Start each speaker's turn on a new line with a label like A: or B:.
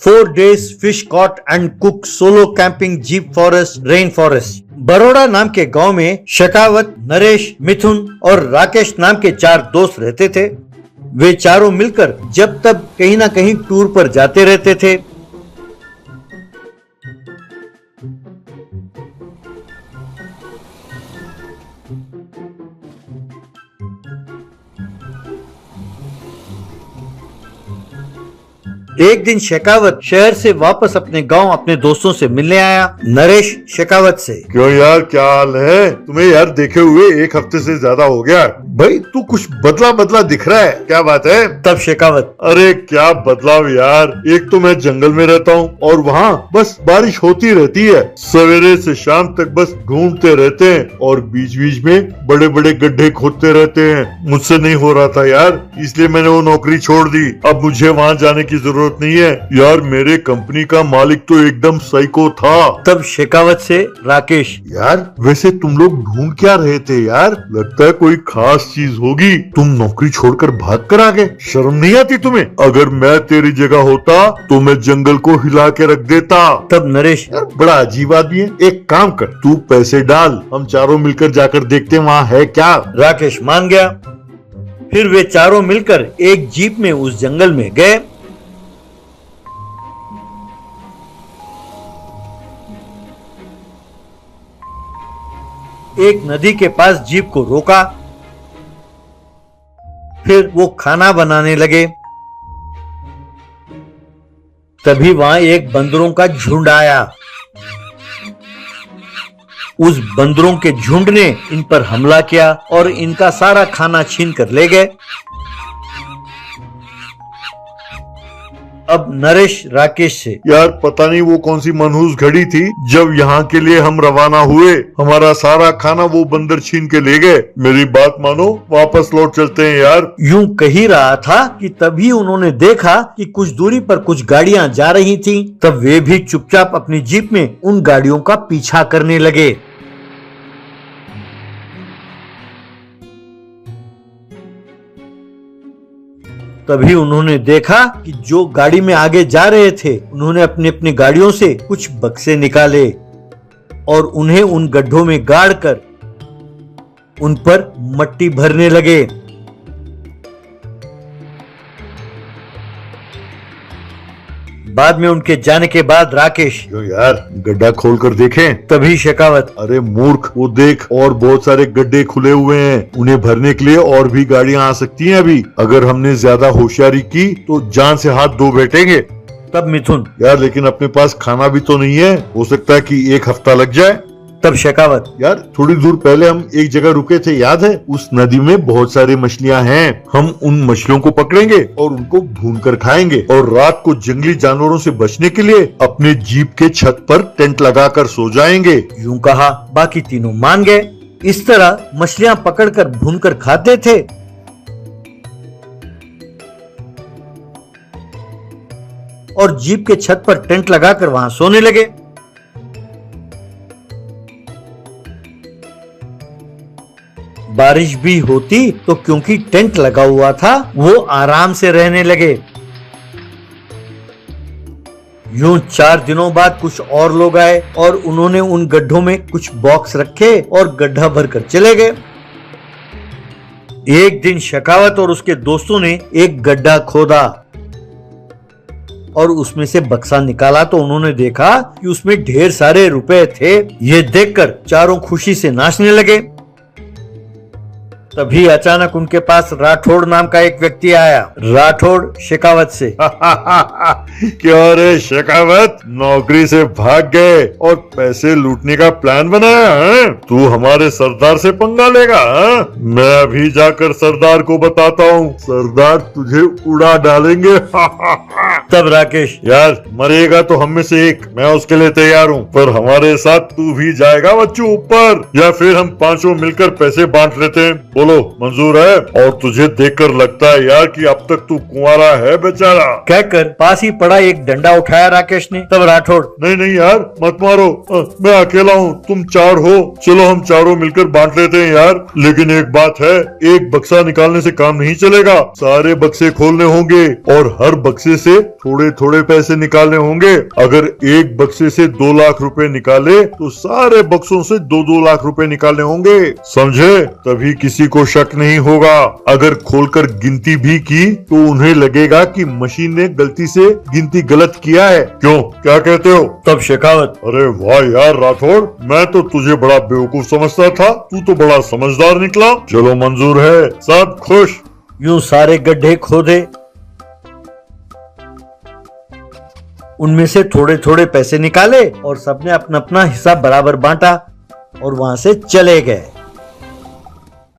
A: 4 days fish caught and cooked solo camping jeep forest rain forest। Baroda नाम के गांव में शेखावत, नरेश, मिथुन और राकेश नाम के 4 दोस्त रहते थे। वे चारों मिलकर जब तब कहीं ना कहीं टूर पर जाते रहते थे। एक दिन शेखावत शहर से वापस अपने गांव अपने दोस्तों से मिलने आया। नरेश शेखावत से,
B: क्यों यार, क्या हाल है? तुम्हें यार देखे हुए 1 हफ्ते से ज्यादा हो गया। भाई तू कुछ बदला बदला दिख रहा है, क्या बात है?
A: तब शेखावत,
B: अरे क्या बदलाव यार, एक तो मैं जंगल में रहता हूँ और वहाँ बस बारिश होती रहती है। सवेरे से शाम तक बस घूमते रहते हैं और बीच बीच में बड़े बड़े गड्ढे खोदते रहते हैं। मुझसे नहीं हो रहा था यार, इसलिए मैंने वो नौकरी छोड़ दी। अब मुझे वहाँ जाने की जरूरत नहीं है यार। मेरे कंपनी का मालिक तो एकदम साइको था।
A: तब शेखावत से राकेश,
B: यार वैसे तुम लोग ढूंढ क्या रहे थे यार? लगता है कोई खास चीज होगी। तुम नौकरी छोड़कर भाग कर आ गए, शर्म नहीं आती तुम्हें? अगर मैं तेरी जगह होता तो मैं जंगल को हिला के रख देता।
A: तब नरेश,
B: यार बड़ा अजीब आदमी है। एक काम कर, तू पैसे डाल, हम चारों मिलकर जाकर देखते हैं वहाँ है क्या।
A: राकेश मान गया। फिर वे चारों मिलकर एक जीप में उस जंगल में गए। एक नदी के पास जीप को रोका। फिर वो खाना बनाने लगे। तभी वहां एक बंदरों का झुंड आया। उस बंदरों के झुंड ने इन पर हमला किया और इनका सारा खाना छीन कर ले गए। अब नरेश राकेश से,
B: यार पता नहीं वो कौन सी मनहूस घड़ी थी जब यहाँ के लिए हम रवाना हुए। हमारा सारा खाना वो बंदर छीन के ले गए। मेरी बात मानो, वापस लौट चलते हैं यार।
A: यूं कह ही रहा था कि तभी उन्होंने देखा कि कुछ दूरी पर कुछ गाड़ियां जा रही थीं। तब वे भी चुपचाप अपनी जीप में उन गाड़ियों का पीछा करने लगे। तभी उन्होंने देखा कि जो गाड़ी में आगे जा रहे थे उन्होंने अपनी अपनी गाड़ियों से कुछ बक्से निकाले और उन्हें उन गड्ढों में गाड़कर उन पर मट्टी भरने लगे। बाद में उनके जाने के बाद राकेश,
B: क्यों यार, गड्ढा खोल कर देखें?
A: तभी शेखावत,
B: अरे मूर्ख, वो देख और बहुत सारे गड्ढे खुले हुए हैं। उन्हें भरने के लिए और भी गाड़ियां आ सकती हैं अभी। अगर हमने ज्यादा होशियारी की तो जान से हाथ धो बैठेंगे।
A: तब मिथुन,
B: यार लेकिन अपने पास खाना भी तो नहीं है, हो सकता है कि 1 हफ्ता लग जाए।
A: तब शेखावत,
B: यार थोड़ी दूर पहले हम एक जगह रुके थे, याद है? उस नदी में बहुत सारी मछलियां हैं। हम उन मछलियों को पकड़ेंगे और उनको भून कर खाएंगे और रात को जंगली जानवरों से बचने के लिए अपने जीप के छत पर टेंट लगाकर सो जाएंगे।
A: यूं कहा, बाकी तीनों मान गए। इस तरह मछलियां पकड़कर भूनकर खाते थे और जीप के छत पर टेंट लगाकर वहां सोने लगे। बारिश भी होती तो क्योंकि टेंट लगा हुआ था वो आराम से रहने लगे। यूं 4 दिनों बाद कुछ और लोग आए और उन्होंने उन गड्ढों में कुछ बॉक्स रखे और गड्ढा भरकर चले गए। एक दिन शेखावत और उसके दोस्तों ने एक गड्ढा खोदा और उसमें से बक्सा निकाला तो उन्होंने देखा कि उसमें ढेर सारे रुपए थे। ये देखकर चारों खुशी से नाचने लगे। तभी अचानक उनके पास राठौड़ नाम का एक व्यक्ति आया। राठौड़ शेखावत से,
B: क्यों रे शेखावत, नौकरी से भाग गए और पैसे लूटने का प्लान बनाया है? तू हमारे सरदार से पंगा लेगा? मैं अभी जाकर सरदार को बताता हूँ, सरदार तुझे उड़ा डालेंगे।
A: तब राकेश,
B: यार मरेगा तो हम में से एक, मैं उसके लिए तैयार हूँ, पर हमारे साथ तू भी जाएगा बच्चों ऊपर, या फिर हम 5 मिलकर पैसे बांट लेते हैं। चलो मंजूर है। और तुझे देखकर लगता है यार कि अब तक तू कुंवारा है बेचारा।
A: कहकर पास ही पड़ा एक डंडा उठाया राकेश ने। तब राठौड़,
B: नहीं नहीं यार मत मारो, मैं अकेला हूँ, तुम 4 हो, चलो हम चारों मिलकर बांट लेते हैं यार। लेकिन एक बात है, एक बक्सा निकालने से काम नहीं चलेगा, सारे बक्से खोलने होंगे और हर बक्से से थोड़े थोड़े पैसे निकालने होंगे। अगर एक बक्से से 2 लाख रुपए निकाले तो सारे बक्सों से 2-2 लाख रुपए निकालने होंगे, समझे? तभी किसी को शक नहीं होगा। अगर खोलकर गिनती भी की तो उन्हें लगेगा कि मशीन ने गलती से गिनती गलत किया है। क्यों, क्या कहते हो?
A: तब शेखावत,
B: अरे वाह यार राठौड़, मैं तो तुझे बड़ा बेवकूफ समझता था, तू तो बड़ा समझदार निकला। चलो मंजूर है, सब खुश।
A: यूं सारे गड्ढे खोदे, उनमें से थोड़े थोड़े पैसे निकाले और सबने अपना अपना हिस्सा बराबर बांटा और वहां से चले गए।